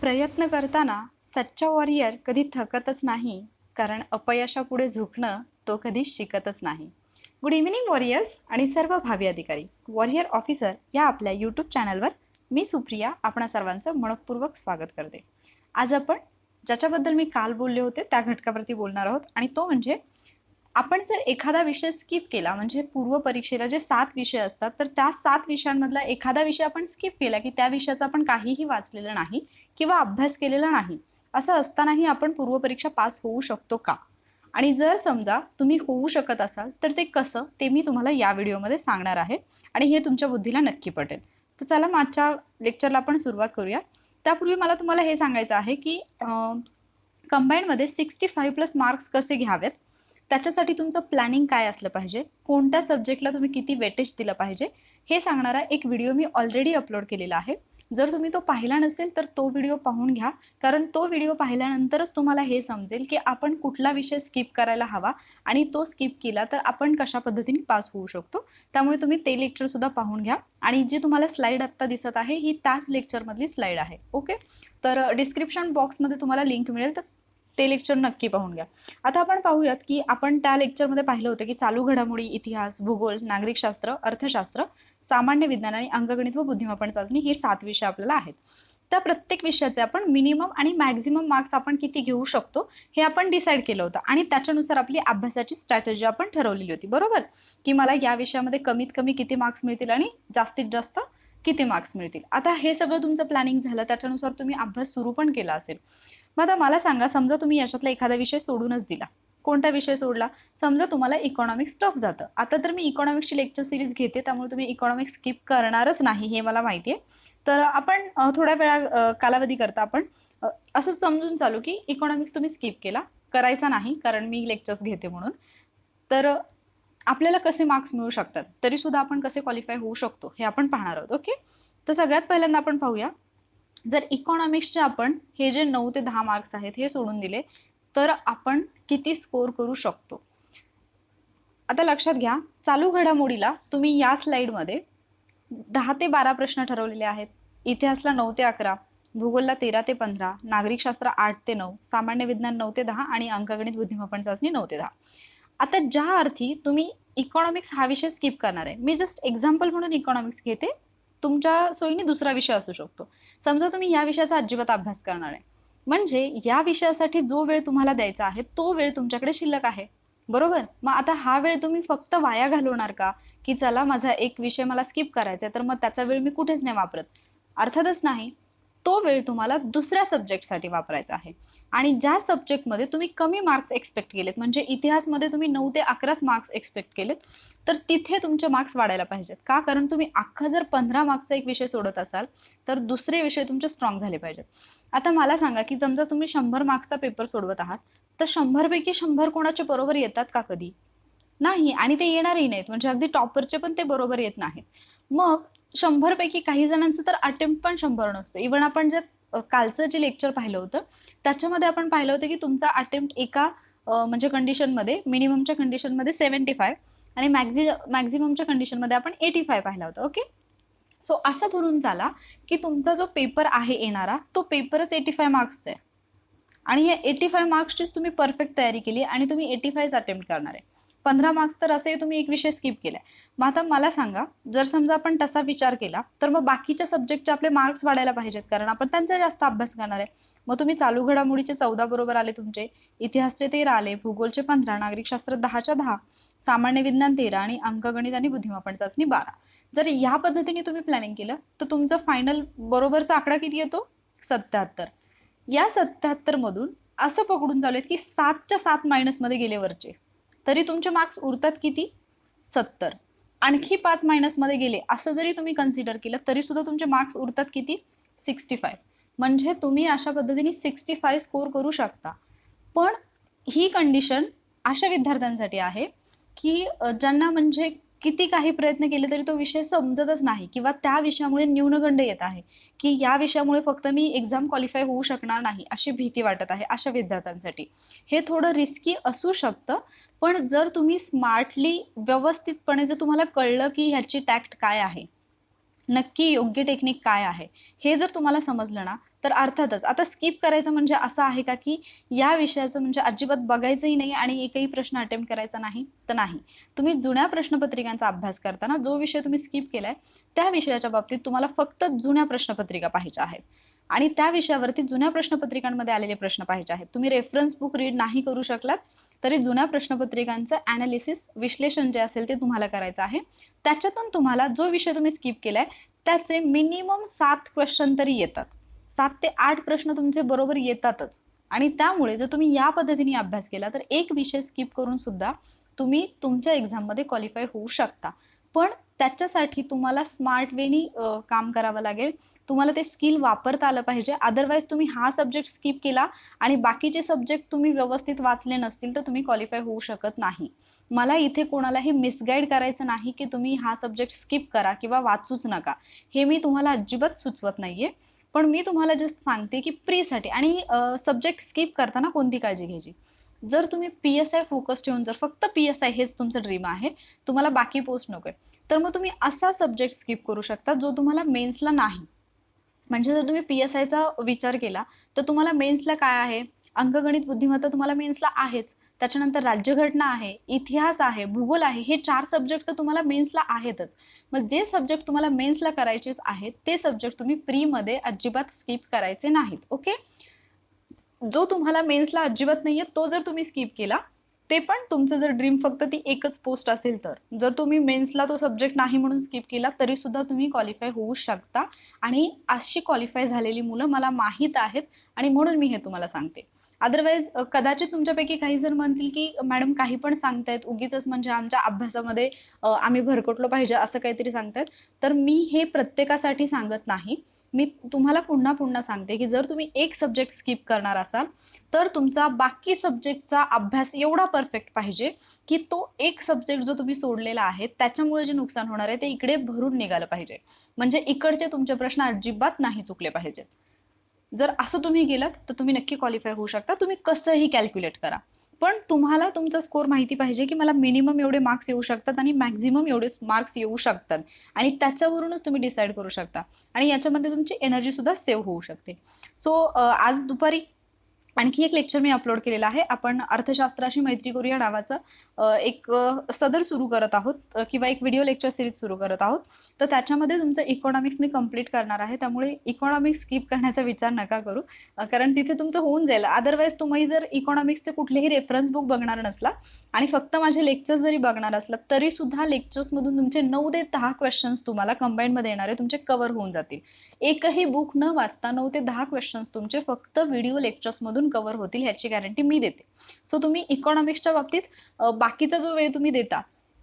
प्रयत्न करताना सच्चा वॉरियर कधी थकतच नाही, कारण अपयशापुढे झुकणं तो कधी शिकतच नाही. गुड इव्हनिंग वॉरियर्स आणि सर्व भावी अधिकारी. वॉरियर ऑफिसर या आपल्या यूट्यूब चॅनलवर मी सुप्रिया आपणा सर्वांचं मनपूर्वक स्वागत करते. आज आपण ज्याच्याबद्दल मी काल बोलले होते त्या घटकावरती बोलणार आहोत आणि तो म्हणजे आपण जर एखादा विषय स्किप केला, म्हणजे पूर्व परीक्षेला जे 7 विषय असतात तर त्या 7 विषयांमधला एखादा विषय आपण स्किप केला की त्या विषयाचा आपण काहीही वाचलेलं नाही किंवा अभ्यास केलेला नाही, असं असतानाही आपण पूर्व परीक्षा पास होऊ शकतो का? आणि जर समजा तुम्ही होऊ शकत असाल तर ते कसं, ते मी तुम्हाला या व्हिडिओमध्ये सांगणार आहे आणि हे तुमच्या बुद्धीला नक्की पटेल. तर चला मागच्या लेक्चरला आपण सुरुवात करूया. त्यापूर्वी मला तुम्हाला हे सांगायचं आहे की कंबाईनमध्ये 65+ मार्क्स कसे घ्यावेत, त्याच्यासाठी तुमचं प्लॅनिंग काय असलं पाहिजे, कोणत्या सब्जेक्टला तुम्ही किती वेटेज दिलं पाहिजे, हे सांगणारा एक व्हिडिओ मी ऑलरेडी अपलोड केलेला आहे. जर तुम्ही तो पाहिला नसेल तर तो व्हिडिओ पाहून घ्या, कारण तो व्हिडिओ पाहिल्यानंतरच तुम्हाला हे समजेल की आपण कुठला विषय स्किप करायला हवा आणि तो स्किप केला तर आपण कशा पद्धतीने पास होऊ शकतो. त्यामुळे तुम्ही ते लेक्चरसुद्धा पाहून घ्या आणि जी तुम्हाला स्लाईड आत्ता दिसत आहे ही त्याच लेक्चरमधली स्लाईड आहे. ओके, तर डिस्क्रिप्शन बॉक्समध्ये तुम्हाला लिंक मिळेल, तर ते लेक्चर नक्की पाहून घ्या. आता आपण पाहूयात की आपण त्या लेक्चरमध्ये पाहिलं होतं की चालू घडामोडी, इतिहास, भूगोल, नागरिकशास्त्र, अर्थशास्त्र, सामान्य विज्ञान आणि अंकगणित व बुद्धिमापन चाचणी हे 7 विषय आपल्याला आहेत. त्या प्रत्येक विषयाचे आपण मिनिमम आणि मॅक्झिमम मार्क्स आपण किती घेऊ शकतो हे आपण डिसाईड केलं होतं आणि त्याच्यानुसार आपली अभ्यासाची स्ट्रॅटेजी आपण ठरवलेली होती, बरोबर? की मला या विषयामध्ये कमीत कमी किती मार्क्स मिळतील आणि जास्तीत जास्त किती मार्क्स मिळतील. आता हे सगळं तुमचं प्लॅनिंग झालं, त्याच्यानुसार तुम्ही अभ्यास सुरू पण केला असेल. मग आता मला सांगा, समजा तुम्ही याच्यातला एखादा विषय सोडूनच दिला. कोणता विषय सोडला? समजा तुम्हाला इकॉनॉमिक्स टफ जातं. आता तर मी इकॉनॉमिक्सची लेक्चर सिरीज घेते, त्यामुळे तुम्ही इकॉनॉमिक्स स्किप करणारच नाही हे मला माहिती आहे. तर आपण थोड्या वेळा कालावधी करता आपण असंच समजून चालू की इकॉनॉमिक्स तुम्ही स्किप केला, करायचा नाही कारण मी लेक्चर्स घेते म्हणून. तर आपल्याला कसे मार्क्स मिळू शकतात, तरीसुद्धा आपण कसे क्वालिफाय होऊ शकतो हे आपण पाहणार आहोत. ओके, तर सगळ्यात पहिल्यांदा आपण पाहूया, जर इकॉनॉमिक्सचे आपण हे जे 9 ते 10 मार्क्स आहेत हे सोडून दिले तर आपण किती स्कोर करू शकतो. आता लक्षात घ्या, चालू घडामोडीला तुम्ही या स्लाइडमध्ये 10 ते 12 प्रश्न ठरवलेले आहेत. इतिहासला 9 ते 11, भूगोलला 13 ते 15, नागरिकशास्त्र 8 ते 9, सामान्य विज्ञान 9 ते 10 आणि अंकगणित बुद्धिमापन चाचणी 9 ते 10. आता ज्या अर्थी तुम्ही इकॉनॉमिक्स हा विषय स्किप करणार आहे, मी जस्ट एक्झाम्पल म्हणून इकॉनॉमिक्स घेते, तुमच्या सोयीने दुसरा विषय असू शकतो. समजा तुम्ही या विषयाचा अजिबात अभ्यास करणार आहे, म्हणजे या विषयासाठी जो वेळ तुम्हाला द्यायचा आहे तो वेळ तुमच्याकडे शिल्लक आहे, बरोबर? मग आता हा वेळ तुम्ही फक्त वाया घालवणार का, की चला माझा एक विषय मला स्किप करायचा आहे तर मग त्याचा वेळ मी कुठेच नाही वापरत? अर्थातच नाही. तो वेळ तुम्हाला दुसऱ्या सब्जेक्टसाठी वापरायचा आहे आणि ज्या सब्जेक्टमध्ये तुम्ही कमी मार्क्स एक्सपेक्ट केलेत, म्हणजे इतिहासमध्ये तुम्ही 9 ते 11 मार्क्स एक्सपेक्ट केलेत, तर तिथे तुमचे मार्क्स वाढायला पाहिजेत. का? कारण तुम्ही अख्खा जर 15 मार्क्सचा एक विषय सोडत असाल तर दुसरे विषय तुमचे स्ट्रॉंग झाले पाहिजेत. आता मला सांगा की समजा तुम्ही 100 मार्क्सचा पेपर सोडवत आहात, तर 100 पैकी 100 कोणाचे बरोबर येतात का कधी? नाही, आणि ते येणारही नाहीत, म्हणजे अगदी टॉपरचे पण ते बरोबर येत नाहीत. मग 100 पैकी काही जणांचं तर अटेम्प्ट पण 100 नसतो. इव्हन आपण जर कालचं जे लेक्चर पाहिलं होतं त्याच्यामध्ये आपण पाहिलं होतं की तुमचा अटेम्प्ट एका म्हणजे कंडिशनमध्ये, मिनिममच्या कंडिशनमध्ये 75 आणि मॅक्झिममच्या कंडिशनमध्ये आपण 85 पाहिला होता. ओके, सो असं धरून चाला की तुमचा जो पेपर आहे येणारा, तो पेपरच 85 मार्क्सचा आहे आणि या 85 मार्क्सचीच तुम्ही परफेक्ट तयारी केली आणि तुम्ही 85 अटेम्प्ट करणार आहे. 15 मार्क्स तर असे तुम्ही एक विषय स्किप केलाय. मग आता मला सांगा, जर समजा आपण तसा विचार केला तर मग बाकीच्या सब्जेक्टचे आपले मार्क्स वाढायला पाहिजेत, कारण आपण त्यांचा जास्त अभ्यास करणार आहे. मग तुम्ही चालू घडामोडीचे 14 बरोबर आले तुमचे, इतिहासचे 13 आले, भूगोलचे 15, नागरिकशास्त्र 10च्या 10, सामान्य विज्ञान 13 आणि अंकगणित आणि बुद्धिमापन चाचणी 12. जर या पद्धतीने तुम्ही प्लॅनिंग केलं तर तुमचा फायनल बरोबरचा आकडा किती येतो? 77. या 77 मधून असं पकडून चालू आहेत की 7च्या 7 मायनसमध्ये गेले वरचे, तरी तुमचे मार्क्स उरतात किती? 70. आणखी 5 मायनसमध्ये गेले असं जरी तुम्ही कन्सिडर केलं तरी सुद्धा तुमचे मार्क्स उरतात किती? 65. म्हणजे तुम्ही अशा पद्धतीने 65 स्कोर करू शकता. पण ही कंडिशन अशा विद्यार्थ्यांसाठी आहे की ज्यांना म्हणजे किती काही प्रयत्न केले तरी तो विषय समजतच नाही किंवा त्या विषयामुळे न्यूनगंड येत आहे की या विषयामुळे फक्त मी एक्झाम क्वालिफाय होऊ शकणार नाही अशी भीती वाटत आहे. अशा विद्यार्थ्यांसाठी हे थोडं रिस्की असू शकतं, पण जर तुम्ही स्मार्टली, व्यवस्थितपणे जर तुम्हाला कळलं की ह्याची टॅक्ट काय आहे, नक्की योग्य टेक्निक काय आहे, हे जर तुम्हाला समजलं ना, तर अर्थातच आता स्किप करायचं म्हणजे असं आहे का की या विषयाचं म्हणजे अजिबात बघायचंही नाही आणि एकही प्रश्न अटेम्प्ट करायचा नाही, तर नाही. तुम्ही जुन्या प्रश्नपत्रिकांचा अभ्यास करताना जो विषय तुम्ही स्किप केलाय त्या विषयाच्या बाबतीत तुम्हाला फक्त जुन्या प्रश्नपत्रिका पाहिजे आहेत आणि त्या विषयावरती जुन्या प्रश्नपत्रिकांमध्ये आलेले प्रश्न पाहिजे आहेत. तुम्ही रेफरन्स बुक रीड नाही करू शकलात तरी जुन्या प्रश्नपत्रिकांचं ॲनालिसिस, विश्लेषण जे असेल ते तुम्हाला करायचं आहे. त्याच्यातून तुम्हाला जो विषय तुम्ही स्किप केलाय त्याचे मिनिमम 7 क्वेश्चन तरी येतात. 7 ते 8 प्रश्न तुमचे बरोबर येतातच आणि त्यामुळे जर तुम्ही या पद्धतीने अभ्यास केला तर एक विषय स्किप करून सुद्धा तुम्ही तुमच्या एक्झाममध्ये क्वालिफाय होऊ शकता. पण त्याच्यासाठी तुम्हाला स्मार्ट वेनी काम करावं लागेल. तुम्हाला ते स्किल वापरता आलं पाहिजे. अदरवाईज तुम्ही हा सब्जेक्ट स्किप केला आणि बाकीचे सब्जेक्ट तुम्ही व्यवस्थित वाचले नसतील तर तुम्ही क्वालिफाय होऊ शकत नाही. मला इथे कोणालाही मिसगाईड करायचं नाही की तुम्ही हा सब्जेक्ट स्किप करा किंवा वाचूच नका. हे मी तुम्हाला अजिबात सुचवत नाहीये. पण मी तुम्हाला जस्ट सांगते की प्रीसाठी आणि सब्जेक्ट स्किप करताना कोणती काळजी घ्यायची. जर तुम्ही PSI फोकस ठेवून जर फक्त PSI हेच तुमचं ड्रीम आहे, तुम्हाला बाकी पोस्ट नकोय, तर मग तुम्ही असा सब्जेक्ट स्किप करू शकता जो तुम्हाला मेन्सला नाही. म्हणजे जर तुम्ही PSIचा विचार केला तर तुम्हाला मेन्सला काय आहे, अंकगणित बुद्धिमत्ता तुम्हाला मेन्सला आहेच. त्याच्यानंतर राज्यघटना आहे, इतिहास आहे, भूगोल आहे, हे 4 सब्जेक्ट तर तुम्हाला मेन्सला आहेतच. मग जे सब्जेक्ट तुम्हाला मेन्सला करायचेच आहेत ते सब्जेक्ट तुम्ही प्रीमध्ये अजिबात स्किप करायचे नाहीत. ओके. जो तुम्हाला मेन्सला अजिबात नाहीये तो जर तुम्ही स्किप केला, ते पण तुमचं जर ड्रीम फक्त ती एकच पोस्ट असेल तर. जर तुम्ही मेन्सला तो सब्जेक्ट नाही म्हणून स्किप केला तरी सुद्धा तुम्ही क्वालिफाय होऊ शकता आणि अशी क्वालिफाय झालेली मुलं मला माहीत आहेत आणि म्हणून मी हे तुम्हाला सांगते. अदरवाईज कदाचित तुमच्यापैकी काही जण म्हणतील की मॅडम काही पण सांगतायत, उगीचच म्हणजे आमच्या अभ्यासामध्ये आम्ही भरकटलो पाहिजे असं काहीतरी सांगतायत. तर मी हे प्रत्येकासाठी सांगत नाही. मी तुम्हाला पुन्हा पुन्हा सांगते की जर तुम्ही एक सब्जेक्ट स्किप करणार असाल तर तुमचा बाकी सब्जेक्टचा अभ्यास एवढा परफेक्ट पाहिजे की तो एक सब्जेक्ट जो तुम्ही सोडलेला आहे त्याच्यामुळे जे नुकसान होणार आहे ते इकडे भरून निघालं पाहिजे. म्हणजे इकडचे तुमचे प्रश्न अजिबात नाही चुकले पाहिजेत. जर असं तुम्ही गेलात तर तुम्ही नक्की क्वालिफाय होऊ शकता. तुम्ही कसंही कॅल्क्युलेट करा. पण तुम्हाला तुमचा स्कोर माहिती पाहिजे की मला मिनिमम एवढे मार्क्स येऊ शकतात आणि मॅक्झिमम एवढे मार्क्स येऊ शकतात आणि त्याच्यावरूनच तुम्ही डिसाईड करू शकता आणि याच्यामध्ये तुमची एनर्जी सुद्धा सेव्ह होऊ शकते. सो आज दुपारी आणखी एक लेक्चर मी अपलोड केलेला आहे. आपण अर्थशास्त्राशी मैत्री करूया नावाचं एक सदर सुरू करत आहोत किंवा एक व्हिडिओ लेक्चर सिरीज सुरू करत आहोत. तर त्याच्यामध्ये तुमचं इकॉनॉमिक्स मी कंप्लीट करणार आहे. त्यामुळे इकॉनॉमिक्स स्किप करण्याचा विचार नका करू कारण तिथे तुमचं होऊन जाईल. अदरवाईज तुम्ही जर इकॉनॉमिक्सचे कुठलेही रेफरन्स बुक बघणार नसला आणि फक्त माझे लेक्चर्स जरी बघणार असला तरी सुद्धा लेक्चर्समधून तुमचे 9 ते 10 क्वेश्चन्स तुम्हाला कंबाईनमध्ये येणारे तुमचे कव्हर होऊन जातील. एकही बुक न वाचता 9 ते 10 क्वेश्चन्स तुमचे फक्त व्हिडिओ लेक्चर्समधून कव्हर होतील ह्याची गॅरंटी मी देते. सो तुम्ही इकॉनॉमिक्सच्या बाबतीत बाकीचा जो वेळ तुम्ही देता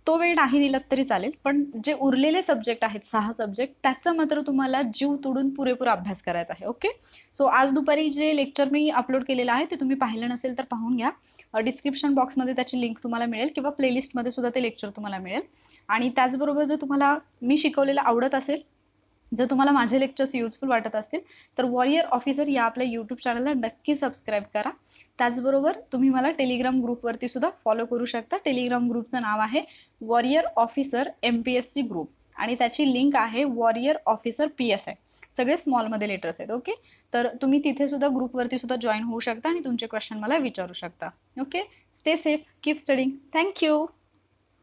तो वेळ नाही दिलात तरी चालेल, पण जे उरलेले सब्जेक्ट आहेत 6 सब्जेक्ट त्याचा मात्र तुम्हाला जीव तोडून पुरेपूर अभ्यास करायचा आहे. ओके. सो आज दुपारी जे लेक्चर मी अपलोड केलेलं आहे ते तुम्ही पाहिलं नसेल तर पाहून घ्या. डिस्क्रिप्शन बॉक्समध्ये त्याची लिंक तुम्हाला मिळेल किंवा प्लेलिस्टमध्ये सुद्धा ते लेक्चर तुम्हाला मिळेल. आणि त्याचबरोबर जर तुम्हाला मी शिकवलेलं आवडत असेल, जर तुम्हाला माझे लेक्चर्स युजफुल वाटत असतील तर वॉरियर ऑफिसर या आपल्या यूट्यूब चॅनलला नक्की सबस्क्राईब करा. त्याचबरोबर तुम्ही मला टेलिग्राम ग्रुपवरती सुद्धा फॉलो करू शकता. टेलिग्राम ग्रुपचं नाव आहे वॉरियर ऑफिसर MPSC ग्रुप आणि त्याची लिंक आहे वॉरियर ऑफिसर PSI. सगळे स्मॉलमध्ये लेटर्स आहेत. ओके. तर तुम्ही तिथे सुद्धा ग्रुपवरती सुद्धा जॉईन होऊ शकता आणि तुमचे क्वेश्चन मला विचारू शकता. Okay. Stay safe, keep studying. Thank you.